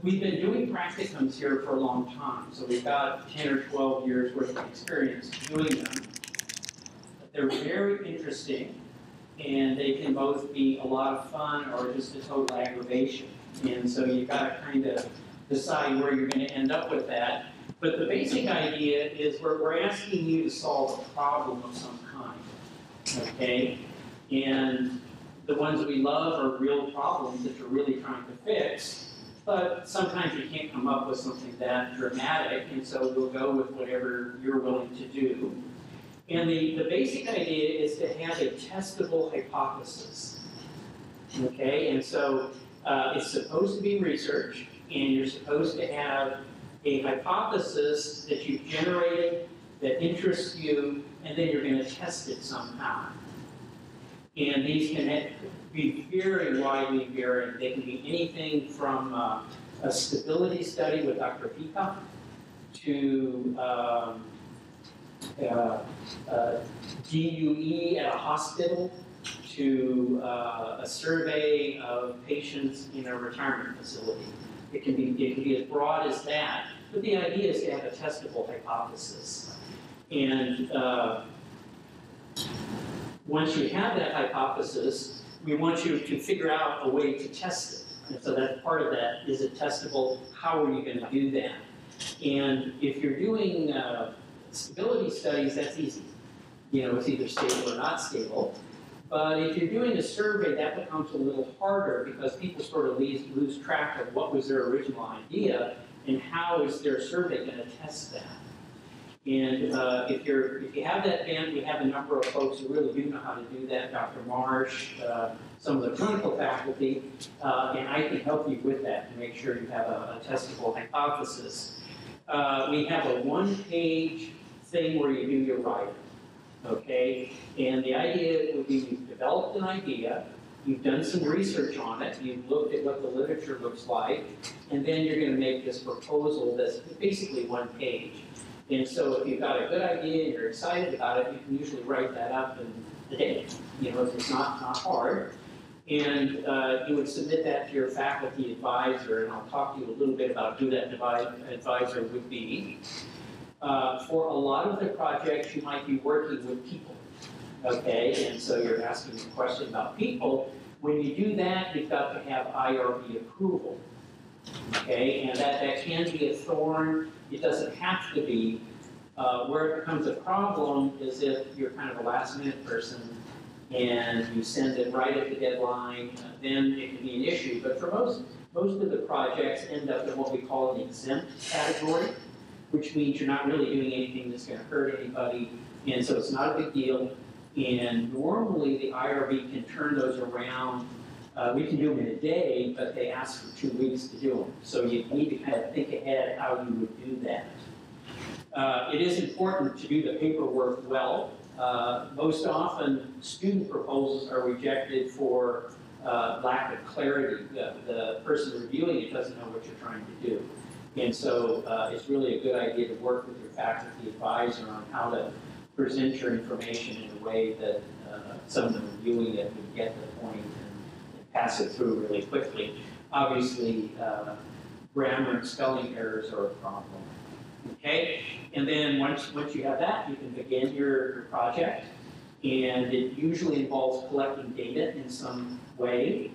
we've been doing practicums here for a long time, so we've got 10 or 12 years worth of experience doing them. They're very interesting, and they can both be a lot of fun or just a total aggravation. And so you've got to kind of decide where you're going to end up with that. But the basic idea is we're asking you to solve a problem of some kind, okay? And the ones we love are real problems that you're really trying to fix, but sometimes you can't come up with something that dramatic, and so we'll go with whatever you're willing to do. And the basic idea is to have a testable hypothesis, okay? And so it's supposed to be research, and you're supposed to have a hypothesis that you've generated that interests you, and then you're going to test it somehow. And these can be very widely varying. They can be anything from a stability study with Dr. Pika to DUE at a hospital to a survey of patients in a retirement facility. It can be as broad as that, but the idea is to have a testable hypothesis. And once you have that hypothesis, we want you to figure out a way to test it. And so that part of that, is it testable? How are you going to do that? And if you're doing stability studies, that's easy. You know, it's either stable or not stable. But if you're doing a survey, that becomes a little harder because people sort of lose track of what was their original idea and how is their survey going to test that. And if you have that band, we have a number of folks who really do know how to do that. Dr. Marsh, some of the clinical faculty, and I can help you with that to make sure you have a testable hypothesis. We have a one-page thing where you do your writing. Okay, and the idea would be you've developed an idea, you've done some research on it, you've looked at what the literature looks like, and then you're going to make this proposal that's basically one page. And so if you've got a good idea and you're excited about it, you can usually write that up in a day. You know, it's not hard. And you would submit that to your faculty advisor, and I'll talk to you a little bit about who that advisor would be. For a lot of the projects, you might be working with people, okay? And so you're asking a question about people. When you do that, you've got to have IRB approval, okay? And that can be a thorn. It doesn't have to be. Where it becomes a problem is if you're kind of a last-minute person and you send it right at the deadline, then it can be an issue. But for most of the projects end up in what we call an exempt category, which means you're not really doing anything that's going to hurt anybody, and so it's not a big deal. And normally the IRB can turn those around. We can do them in a day, but they ask for 2 weeks to do them. So you need to kind of think ahead how you would do that. It is important to do the paperwork well. Most often, student proposals are rejected for lack of clarity. The person reviewing it doesn't know what you're trying to do. And so it's really a good idea to work with your faculty advisor on how to present your information in a way that someone reviewing it would get the point and pass it through really quickly. Obviously, grammar and spelling errors are a problem. Okay? And then once you have that, you can begin your project. And it usually involves collecting data in some way.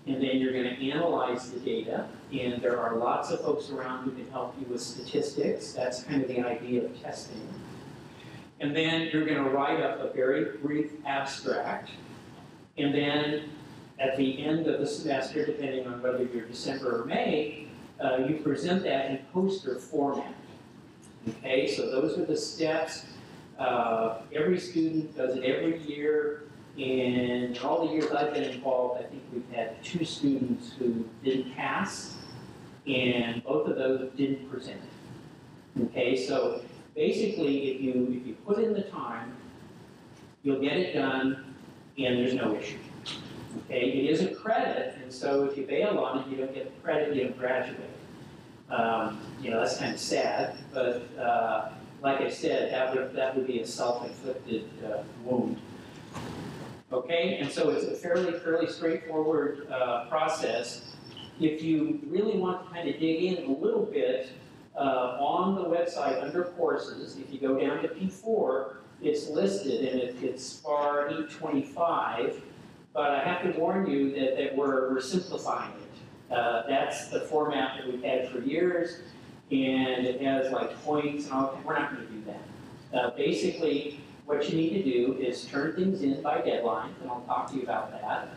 And then you're going to analyze the data, and there are lots of folks around who can help you with statistics. That's kind of the idea of testing. And then you're going to write up a very brief abstract, and then at the end of the semester, depending on whether you're December or May, you present that in poster format. Okay, so those are the steps. Every student does it every year. And in all the years I've been involved, I think we've had 2 students who didn't pass, and both of those didn't present. Okay, so basically, if you put in the time, you'll get it done, and there's no issue. Okay, it is a credit, and so if you bail on it, you don't get the credit, you don't graduate. You know, that's kind of sad, but like I said, that would be a self-inflicted wound. Okay, and so it's a fairly straightforward process. if you really want to kind of dig in a little bit, on the website under courses, if you go down to P4, it's listed and it's SPAR 825, but I have to warn you that we're simplifying it. That's the format that we've had for years, and it has like points and all. We're not going to do that. Basically, what you need to do is turn things in by deadlines, and I'll talk to you about that.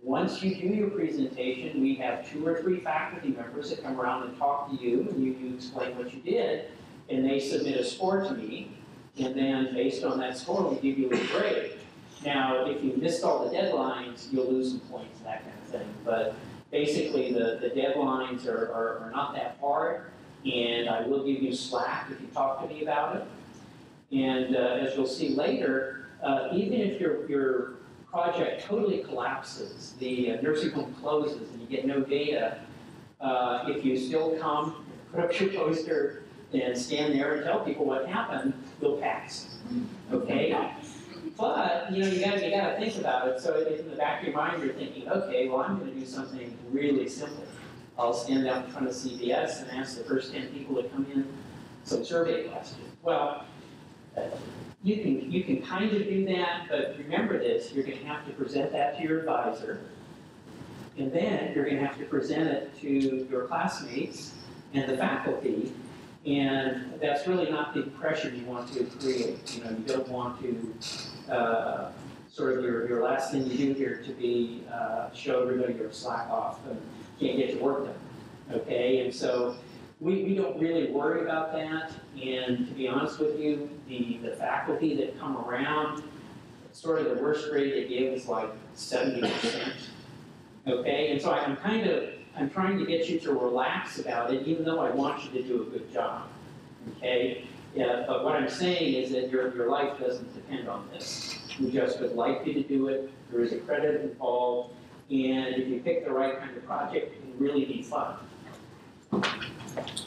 Once you do your presentation, we have 2 or 3 faculty members that come around and talk to you, and you explain what you did, and they submit a score to me, and then based on that score, we give you a grade. Now, if you missed all the deadlines, you'll lose some points, that kind of thing. But basically, the deadlines are not that hard, and I will give you slack if you talk to me about it. And as you'll see later, even if your project totally collapses, the nursing home closes and you get no data, if you still come, put up your poster and stand there and tell people what happened, you'll pass, okay? But, you gotta think about it. So if in the back of your mind you're thinking, okay, well, I'm gonna do something really simple. I'll stand out in front of CBS and ask the first 10 people to come in some survey questions. Well, you can kind of do that, but remember this, you're going to have to present that to your advisor, and then you're going to have to present it to your classmates and the faculty, and that's really not the impression you want to create. You don't want to sort of your last thing you do here to be show everybody you're slack off and can't get your work done, okay? And so we don't really worry about that, and to be honest with you, the faculty that come around, sort of the worst grade they give is like 70%, okay? And so I'm trying to get you to relax about it, even though I want you to do a good job, okay? Yeah, but what I'm saying is that your life doesn't depend on this. We just would like you to do it. There is a credit involved, and if you pick the right kind of project, it can really be fun.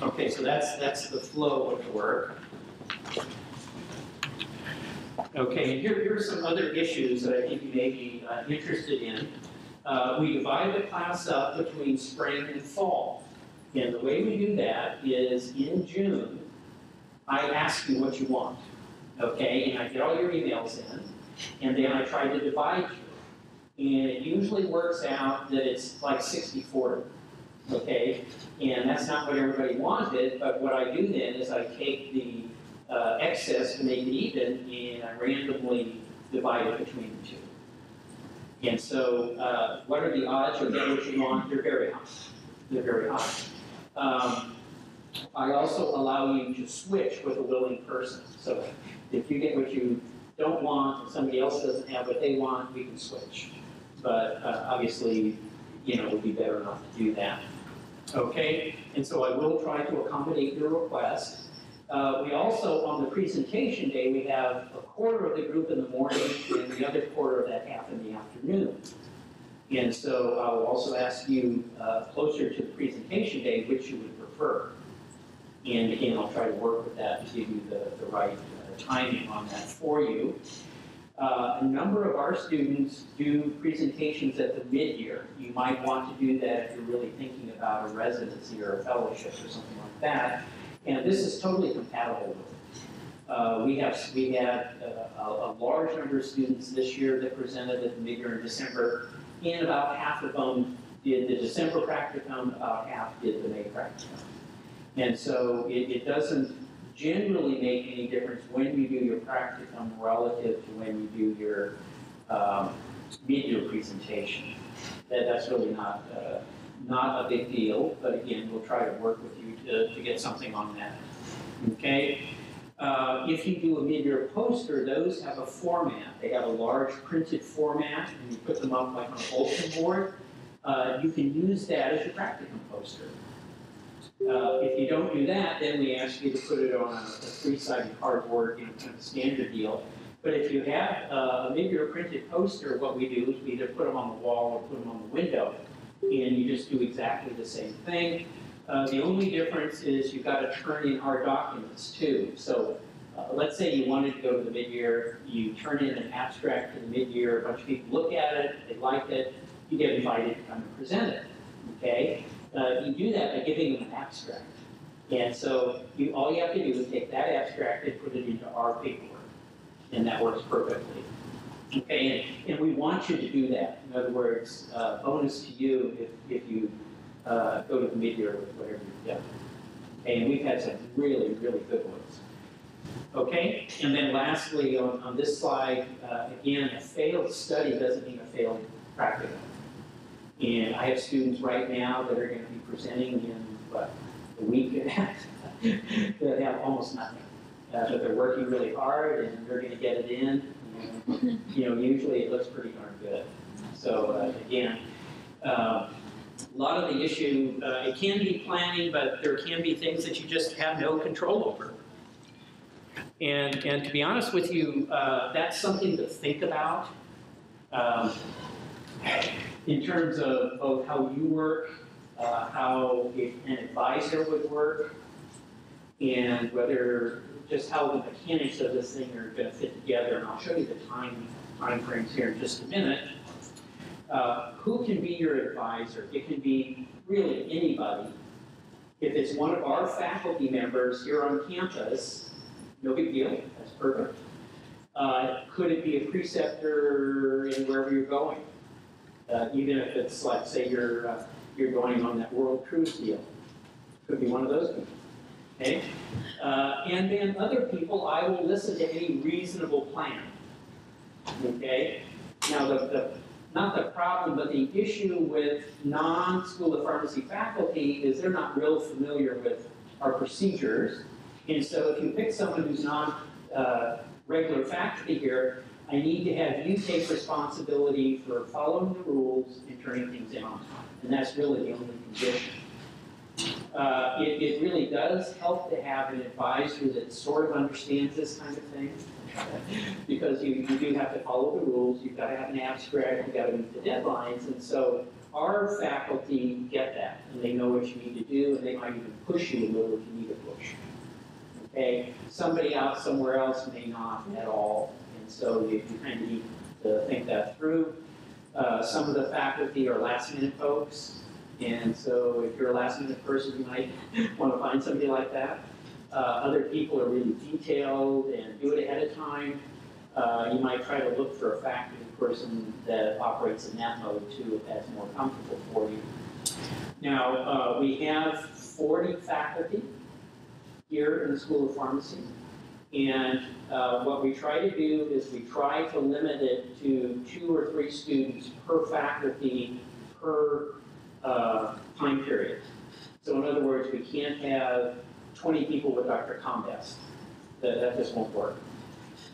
Okay, so that's the flow of the work. Okay, and here are some other issues that I think you may be interested in. We divide the class up between spring and fall. And the way we do that is in June, I ask you what you want, okay? And I get all your emails in, and then I try to divide you. And it usually works out that it's like 60-40. Okay, and that's not what everybody wanted, but what I do then is I take the excess to make it even, and I randomly divide it between the two. And so, what are the odds you'll get what you want? They're very high. They're very high. I also allow you to switch with a willing person. So, if you get what you don't want and somebody else doesn't have what they want, we can switch. But obviously, it would be better not to do that. Okay, and so I will try to accommodate your request. We also, on the presentation day, we have a quarter of the group in the morning and the other quarter of that half in the afternoon. And so I will also ask you closer to the presentation day which you would prefer. And again, I'll try to work with that to give you the right timing on that for you. A number of our students do presentations at the mid-year. You might want to do that if you're really thinking about a residency or a fellowship or something like that. And this is totally compatible with it. We had a large number of students this year that presented at the mid-year in December, and about half of them did the December practicum, about half did the May practicum. And so it doesn't generally make any difference when you do your practicum relative to when you do your mid-year presentation. That's really not a big deal, but again, we'll try to work with you to get something on that. Okay? If you do a mid-year poster, those have a format. They have a large printed format, and you put them up like on a bulletin board. You can use that as your practicum poster. If you don't do that, then we ask you to put it on a 3-sided cardboard, kind of standard deal. But if you have a mid-year printed poster, what we do is we either put them on the wall or put them on the window, and you just do exactly the same thing. The only difference is you've got to turn in our documents too. So let's say you wanted to go to the mid-year, you turn in an abstract to the mid-year, a bunch of people look at it, they like it, you get invited to come and present it, okay? you do that by giving them an abstract. And so all you have to do is take that abstract and put it into our paperwork, and that works perfectly. Okay, and we want you to do that. In other words, bonus to you if you go to the mid-year with whatever you've done. Okay, and we've had some really, really good ones. Okay, and then lastly on this slide, again, a failed study doesn't mean a failed practicum. And I have students right now that are going to be presenting in, what, a week and a half, that have almost nothing. But they're working really hard and they're going to get it in. And, usually it looks pretty darn good. So again, a lot of the issue, it can be planning, but there can be things that you just have no control over. And to be honest with you, that's something to think about in terms of both how you work, how an advisor would work, and whether just how the mechanics of this thing are going to fit together. And I'll show you the time frames here in just a minute. Who can be your advisor? It can be really anybody. If it's one of our faculty members here on campus, no big deal, that's perfect. Could it be a preceptor in wherever you're going? Even if it's like, say you're going on that world cruise deal. Could be one of those people. Okay? And then other people, I will listen to any reasonable plan. Okay? Now, not the problem, but the issue with non-School of Pharmacy faculty is they're not real familiar with our procedures. And so if you pick someone who's not regular faculty here, I need to have you take responsibility for following the rules and turning things in on time. And that's really the only condition. It really does help to have an advisor that sort of understands this kind of thing. Because you do have to follow the rules, you've got to have an abstract, you've got to meet the deadlines. And so our faculty get that, and they know what you need to do, and they might even push you a little if you need a push. Okay? Somebody out somewhere else may not at all. And so you kind of need to think that through. Some of the faculty are last-minute folks, and so if you're a last-minute person, you might want to find somebody like that. Other people are really detailed and do it ahead of time. You might try to look for a faculty person that operates in that mode too, if that's more comfortable for you. Now, we have 40 faculty here in the School of Pharmacy. And what we try to do is we try to limit it to 2 or 3 students per faculty per time period. So in other words, we can't have 20 people with Dr. Combest. That just won't work.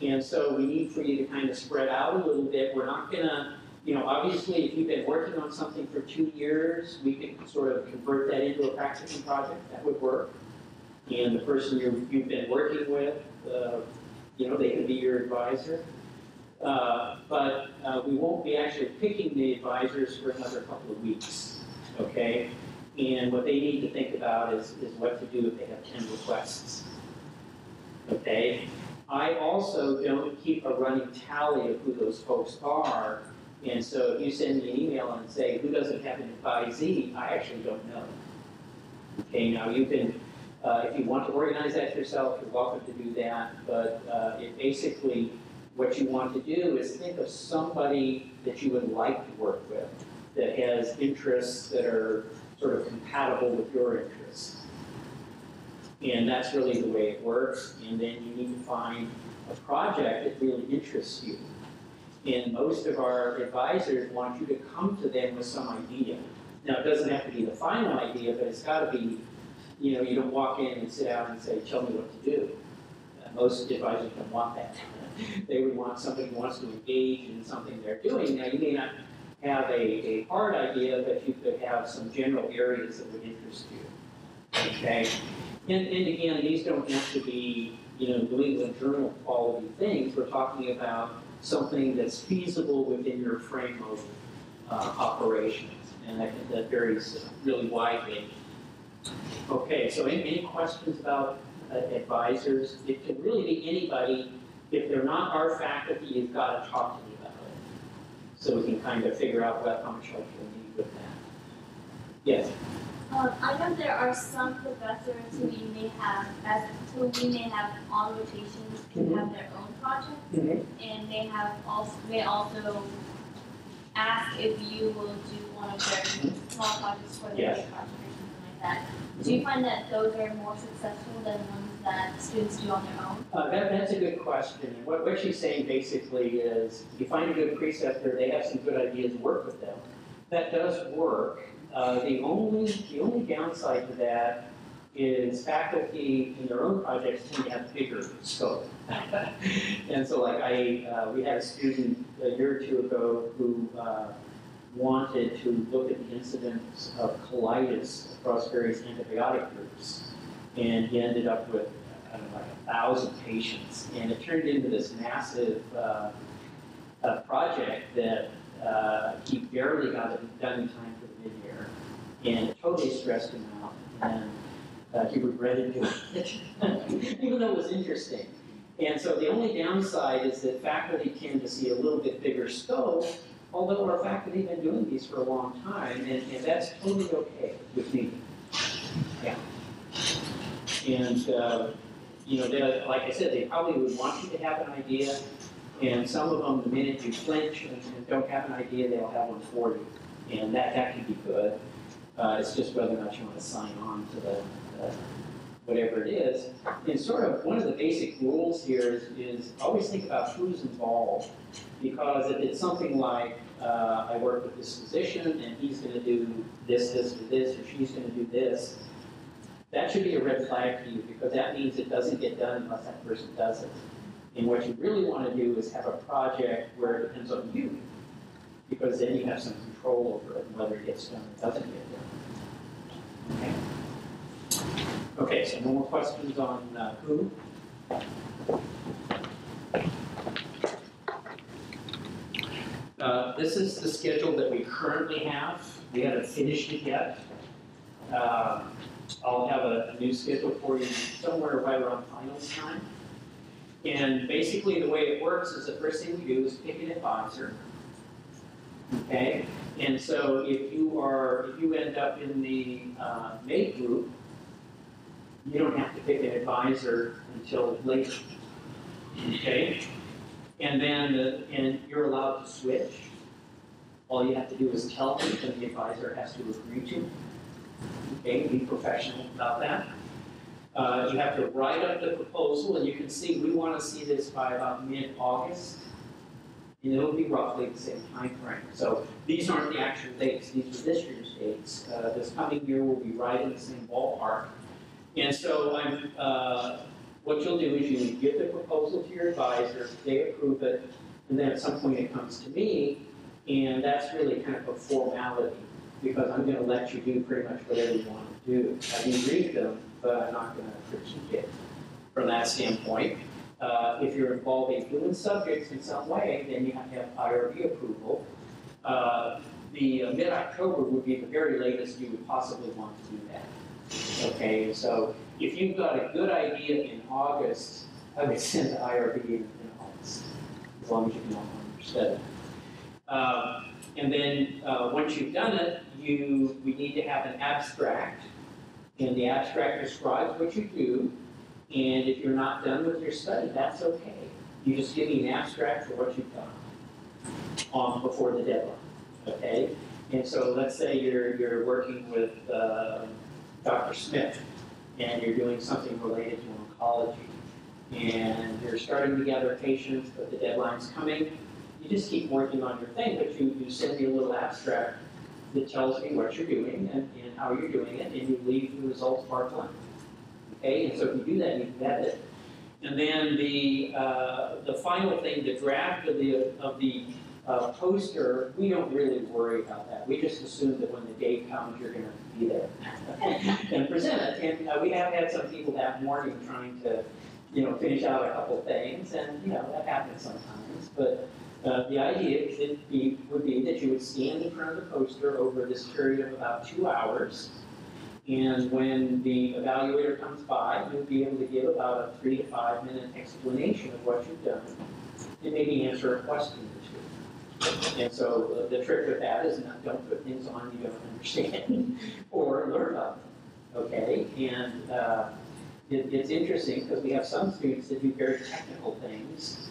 And so we need for you to kind of spread out a little bit. We're not going to, obviously if you've been working on something for 2 years, we can sort of convert that into a practicum project. That would work. And the person you've been working with, they can be your advisor. But we won't be actually picking the advisors for another couple of weeks, okay? And what they need to think about is what to do if they have 10 requests, okay? I also don't keep a running tally of who those folks are. And so if you send me an email and say, who doesn't have an advisee, I actually don't know. Okay, now you can, if you want to organize that yourself, you're welcome to do that. But basically, what you want to do is think of somebody that you would like to work with that has interests that are sort of compatible with your interests. And that's really the way it works. And then you need to find a project that really interests you. And most of our advisors want you to come to them with some idea. Now, it doesn't have to be the final idea, but it's got to be, you don't walk in and sit down and say, tell me what to do. Most advisors don't want that. They would want somebody who wants to engage in something they're doing. Now, you may not have a hard idea, but you could have some general areas that would interest you. Okay? And again, these don't have to be, New England Journal quality things. We're talking about something that's feasible within your frame of operations. And I think that varies really widely. Okay, so any questions about advisors? It can really be anybody. If they're not our faculty, you've got to talk to me about it. So we can kind of figure out how much help you'll need with that. Yes? I know there are some professors who you may have, who we may have on rotations, who have their own projects, and they have also may also ask if you will do one of their small projects for their big project or something like that. Do you find that those are more successful than ones that students do on their own? That's a good question. And what she's saying basically is, you find a good preceptor, they have some good ideas, work with them. That does work. The only downside to that is faculty in their own projects tend to have bigger scope. And so like we had a student a year or two ago who wanted to look at the incidence of colitis across various antibiotic groups. And he ended up with, I don't know, like 1,000 patients. And it turned into this massive project that he barely got it done in time for the mid-year. And it totally stressed him out. And he regretted doing it, even though it was interesting. And so the only downside is that faculty tend to see a little bit bigger scope, although our faculty have been doing these for a long time, and that's totally okay with me. Yeah. And, you know, like I said, they probably would want you to have an idea, and some of them, the minute you flinch and don't have an idea, they'll have one for you. And that can be good. It's just whether or not you want to sign on to the whatever it is. And sort of one of the basic rules here is always think about who's involved. Because if it's something like, I work with this physician and he's going to do this, this, or this, or she's going to do this, that should be a red flag for you, because that means it doesn't get done unless that person does it. And what you really want to do is have a project where it depends on you, because then you have some control over it, whether it gets done or doesn't get done. Okay. Okay, so no more questions on who? This is the schedule that we currently have. We haven't finished it yet. I'll have a new schedule for you somewhere right around finals time. And basically the way it works is the first thing we do is pick an advisor. Okay? And so if you end up in the MATE group, you don't have to pick an advisor until later. Okay? And then and you're allowed to switch. All you have to do is tell them, and the advisor has to agree to. Okay, be professional about that. You have to write up the proposal, and you can see we want to see this by about mid-August, and it'll be roughly the same time frame. So these aren't the actual dates; these are this year's dates. This coming year will be right in the same ballpark. And so what you'll do is you give the proposal to your advisor, they approve it, and then at some point it comes to me, and that's really kind of a formality, because I'm going to let you do pretty much whatever you want to do. I can read them, but I'm not going to critique it from that standpoint. If you're involving human subjects in some way, then you have to have IRB approval. The mid-October would be the very latest you would possibly want to do that. Okay, so if you've got a good idea in August, I would send the IRB in August, as long as you can all understand. And then once you've done it, we need to have an abstract, and the abstract describes what you do. And if you're not done with your study, that's okay. You just give me an abstract for what you've done before the deadline. Okay, and so let's say you're working with Dr. Smith, and you're doing something related to oncology, and you're starting to gather patients, but the deadline's coming. You just keep working on your thing, but you send me a little abstract that tells me what you're doing and how you're doing it, and you leave the results part blank. Okay, and so if you do that, you vet it. And then the final thing, the draft of the poster, we don't really worry about that. We just assume that when the date comes, you're going to be there and present it. And we have had some people that morning trying to, finish out a couple things, and that happens sometimes. But the idea would be that you would stand in front of the poster over this period of about 2 hours. And when the evaluator comes by, you'll be able to give about a 3 to 5 minute explanation of what you've done, and maybe answer a question or two. And so the trick with that is not, don't put things on you don't understand or learn about them, okay? And it's interesting because we have some students that do very technical things,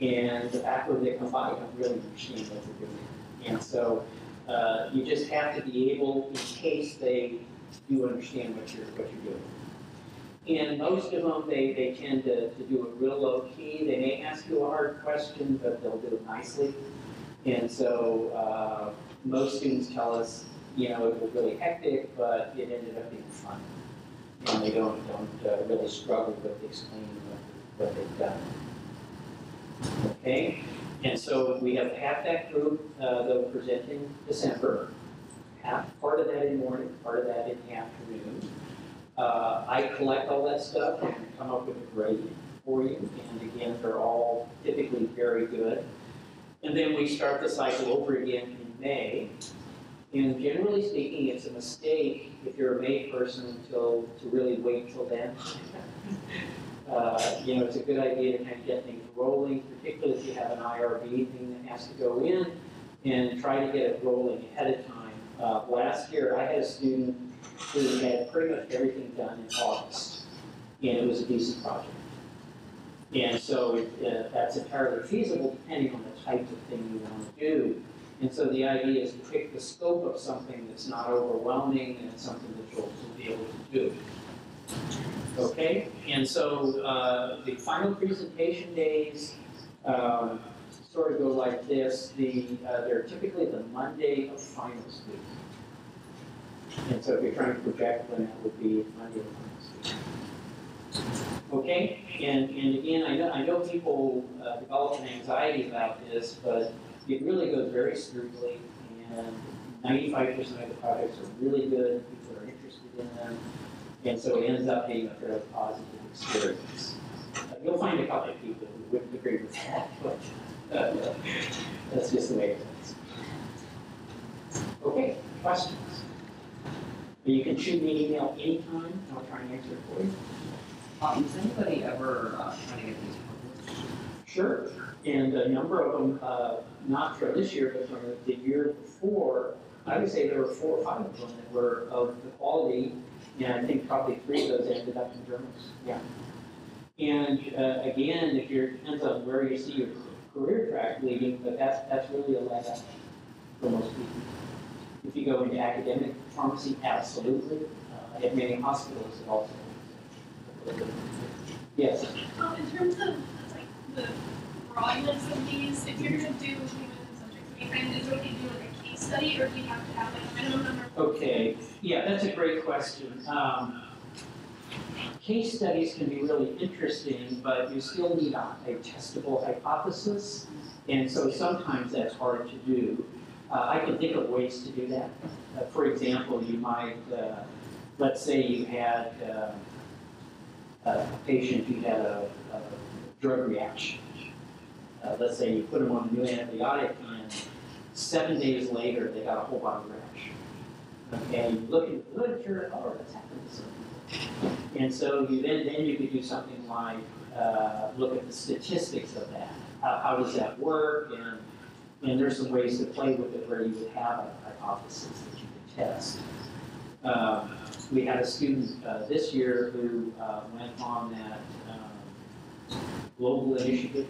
and after they come by, don't really understand what they're doing. And so you just have to be able, in case they do understand what you're doing. And most of them, they tend to do it real low key. They may ask you a hard question, but they'll do it nicely. And so most students tell us, you know, it was really hectic, but it ended up being fun. And they don't really struggle with explaining what they've done. Okay? And so we have half that group that will present in December, part of that in the morning, part of that in the afternoon. I collect all that stuff and come up with a grade for you. And again, they're all typically very good. And then we start the cycle over again in May. And generally speaking, it's a mistake if you're a May person to really wait till then. You know, it's a good idea to kind of get things rolling, particularly if you have an IRB thing that has to go in, and try to get it rolling ahead of time. Last year, I had a student who had pretty much everything done in August, and it was a decent project. And so that's entirely feasible depending on the type of thing you want to do. And so the idea is to pick the scope of something that's not overwhelming and it's something that you'll be able to do. Okay, and so the final presentation days sort of go like this. They're typically the Monday of finals week. And so if you're trying to project when that would be Monday of finals week. Okay, and again, I know people develop an anxiety about this, but it really goes very smoothly, and 95% of the projects are really good. People are interested in them. And so it ends up being a fairly positive experience. You'll find a couple of people who wouldn't agree with that, but that's just the way it is. Okay, questions? You can shoot me an email anytime, and I'll try and answer it for you. Does anybody ever try to get these published? Sure, and a number of them, not from this year, but from the year before, I would say there were 4 or 5 of them that were of the quality. And I think probably 3 of those ended up in journals. Yeah. And again, it depends on where you see your career track leading, but that's really a leg up for most people. If you go into academic pharmacy, absolutely. At many hospitals, it also. Yes. In terms of like the broadness of these, if you're going to do human subjects, kind of is it okay to do like a case study, or do you have to have like a minimum number? Okay, yeah, that's a great question. Case studies can be really interesting, but you still need a testable hypothesis, and so sometimes that's hard to do. I can think of ways to do that. For example, you might, let's say you had a patient who had a drug reaction. Let's say you put them on a new antibiotic, and 7 days later, they got a whole body rash. Okay, you look in the literature, oh, that's happened to some people. And so you then you could do something like look at the statistics of that. How does that work? And there's some ways to play with it where you would have a hypothesis that you could test. We had a student this year who went on that global initiative.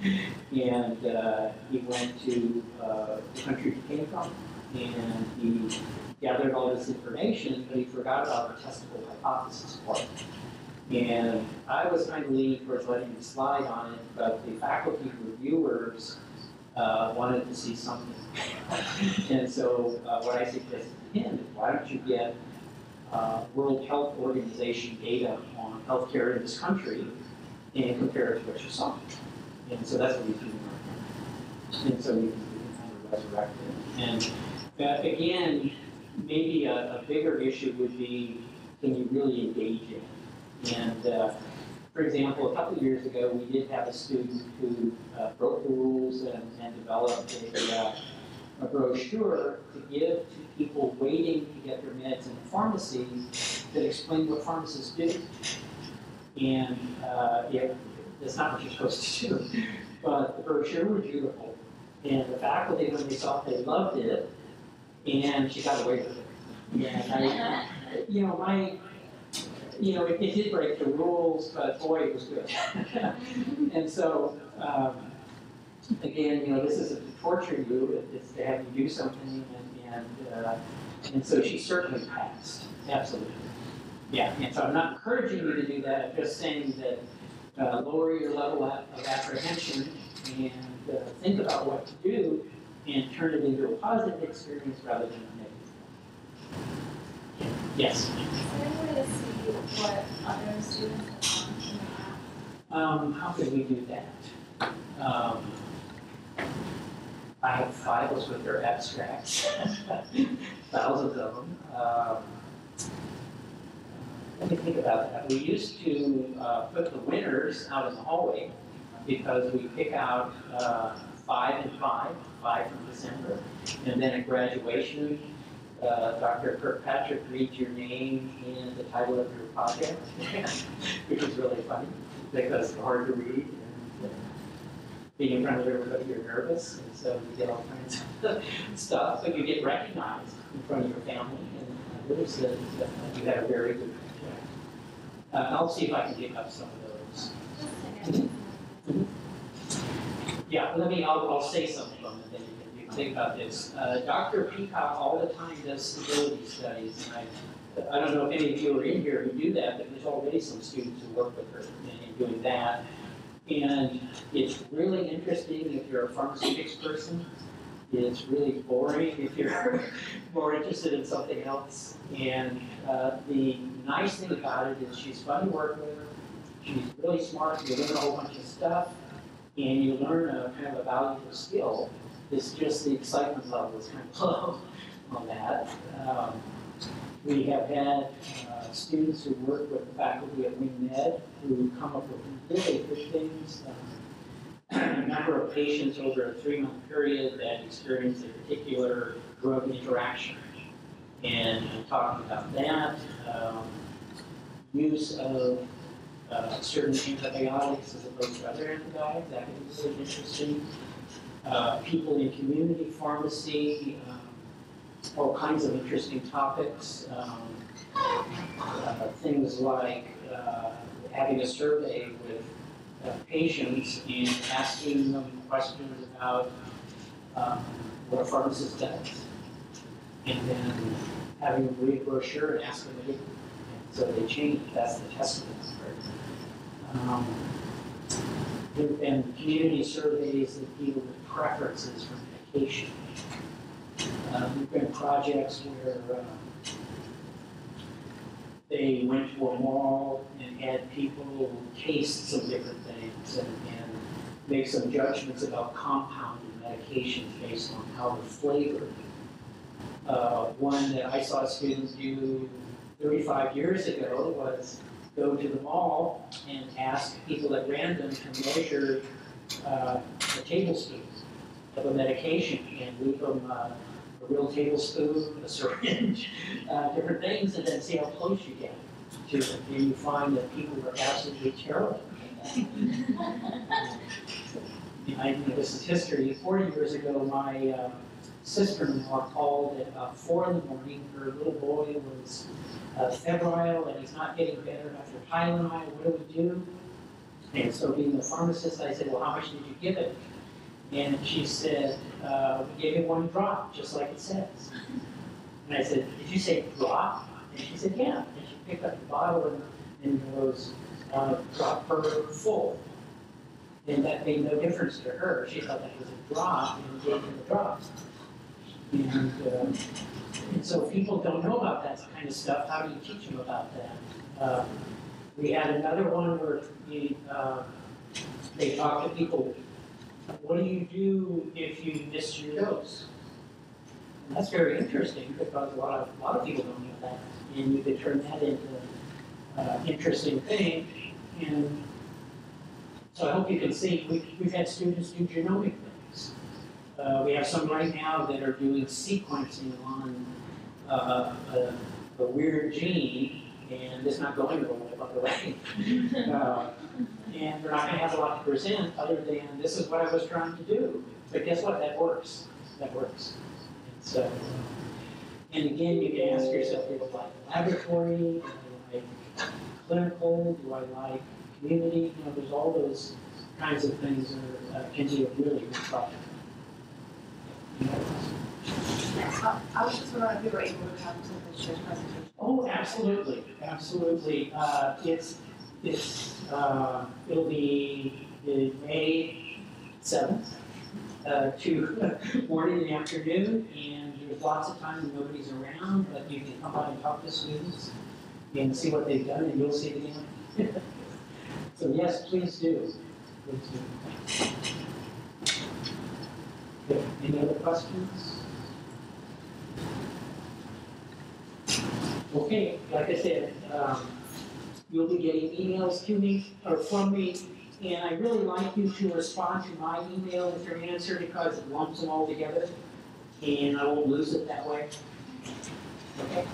And he went to the country he came from, and he gathered all this information, but he forgot about the testable hypothesis part. And I was kind of leaning towards letting him slide on it, but the faculty reviewers wanted to see something. And so what I suggested to him is, why don't you get World Health Organization data on healthcare in this country and compare it to what you saw. And so that's what he's doing right now. And so we can kind of resurrect it. And again, maybe a bigger issue would be, can you really engage in it? And for example, a couple of years ago, we did have a student who broke the rules and developed a brochure to give to people waiting to get their meds in the pharmacy that explained what pharmacists do. And that's not what you're supposed to do. But the brochure was beautiful. And the faculty, when they saw it, they loved it, and she got away with it. Yeah, it did break the rules, but boy, it was good. And so, again, this isn't to torture you, it's to have you do something, and so she certainly passed, absolutely. Yeah, and so I'm not encouraging you to do that, I'm just saying that lower your level of apprehension and think about what to do and turn it into a positive experience rather than a negative. Yes? Is there any way to see what other students have done in the past? How could we do that? I have files with their abstracts, thousands of them. Let me think about that. We used to put the winners out in the hallway because we pick out 5 and 5 from December, and then at graduation, Dr. Kirkpatrick reads your name and the title of your project, which is really funny because it's hard to read. And, being in front of everybody, you're nervous, and so you get all kinds of stuff, but you get recognized in front of your family, and others that you had a very good project. I'll see if I can dig up some of those. Yeah, I'll say some of them, and then you can think about this. Dr. Peacock all the time does stability studies, and I don't know if any of you are in here who do that, but there's already some students who work with her in doing that. And it's really interesting if you're a pharmaceutics person. It's really boring if you're more interested in something else. And the nice thing about it is she's fun to work with. She's really smart. You learn a whole bunch of stuff, and you learn a kind of a valuable skill. It's just the excitement level is kind of low on that. We have had students who work with the faculty at WingMed who come up with really good things. A number of patients over a 3-month period that experience a particular drug interaction. And talking about that, use of certain antibiotics as opposed to other antibiotics, that can be really interesting. People in community pharmacy, all kinds of interesting topics. Things like having a survey with patients and asking them questions about what a pharmacist does. And then having them read a brochure and ask them to do it. So they change, that's the testament part. And community surveys that deal with preferences for medication. We've been projects where they went to a mall and had people taste some different things and make some judgments about compounded medications based on how they're flavored. One that I saw students do 35 years ago was go to the mall and ask people at random to measure a tablespoon of a medication and leave them a real tablespoon, a syringe, different things, and then see how close you get to it. And you find that people are absolutely terrible at that. This is history. 40 years ago, my sister-in-law called at about 4 in the morning. Her little boy was febrile and he's not getting better after Tylenol. What do? And so being a pharmacist, I said, well, how much did you give it? And she said, we gave him 1 drop, just like it says. And I said, did you say drop? And she said, yeah. And she picked up the bottle and it was drop per full. And that made no difference to her. She thought that was a drop and gave him a drop. And so people don't know about that kind of stuff. How do you teach them about that? We had another one where they talked to people. What do you do if you miss your dose? And that's very interesting because a lot of people don't know that, and you could turn that into an interesting thing. And so I hope you can see we've had students do genomic things. We have some right now that are doing sequencing on a weird gene, and it's not going away, by the way. And we're not going to have a lot to present other than this is what I was trying to do. But guess what, that works, that works. And so, and again, you can ask yourself, do I like laboratory, do I like clinical, do I like community, there's all those kinds of things that can be a really good project. I was just wondering if you were able to come to the church presentation. Oh, absolutely, absolutely. It'll be May 7th, to morning and afternoon, and there's lots of time when nobody's around, but you can come by and talk to students and see what they've done, and you'll see it again. So yes, please do. Please do. Okay, any other questions? Okay, like I said, you'll be getting emails to me, or from me, and I really like you to respond to my email with your answer because it lumps them all together, and I won't lose it that way. Okay?